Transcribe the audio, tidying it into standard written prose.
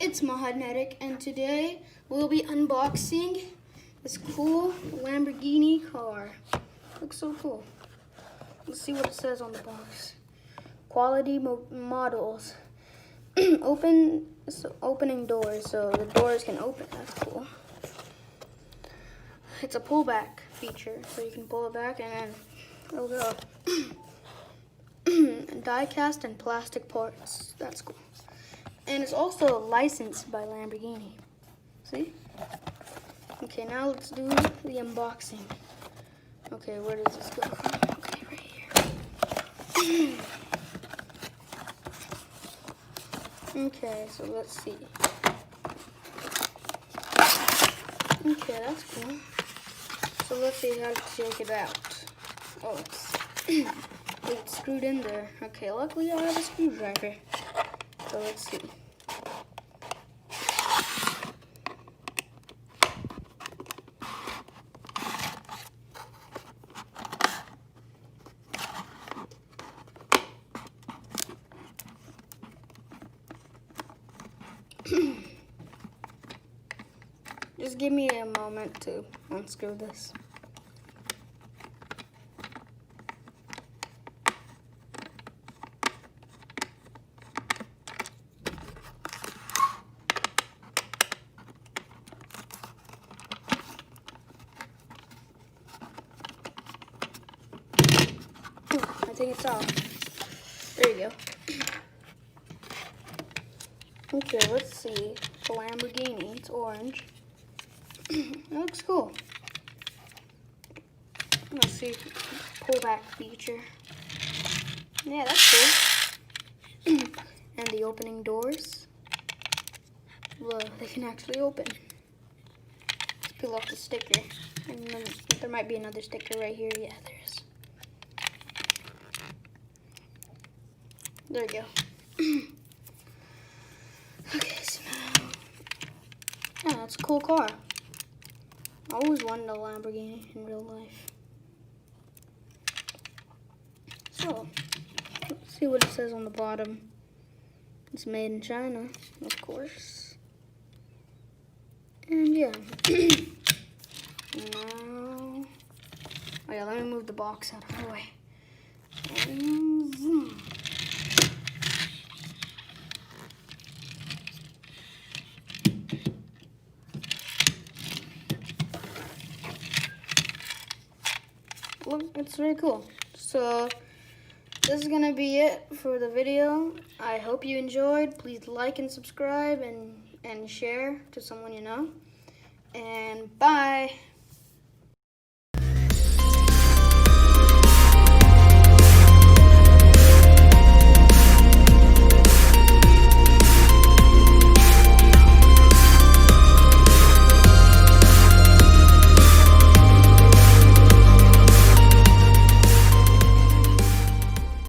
it's Magnetic, and today we'll be unboxing this cool Lamborghini car. Looks so cool. Let's see what it says on the box. Quality models. Opening doors, so the doors can open. That's cool. It's a pullback feature, so you can pull it back and then it'll go. Die cast and plastic parts. That's cool. And it's also licensed by Lamborghini. See? Okay, now let's do the unboxing. Okay, where does this go? Okay, right here. Okay, so let's see. Okay, that's cool. So let's see how to take it out. Oh, it's screwed in there. Okay, luckily I have a screwdriver. So let's see. Just give me a moment to unscrew this. I think it's off. There you go. Okay, let's see. The Lamborghini, it's orange. It looks cool. Let's see, pullback feature. Yeah, that's cool. And the opening doors. Look, they can actually open. Let's peel off the sticker. And then there might be another sticker right here. Yeah, there is. There we go. Okay, so now, yeah, that's a cool car. I always wanted a Lamborghini in real life. So, let's see what it says on the bottom. It's made in China, of course. And yeah. Now, oh yeah, let me move the box out of the way. And zoom. Look, it's very cool. So this is gonna be it for the video. I hope you enjoyed. Please like and subscribe and share to someone you know. And bye.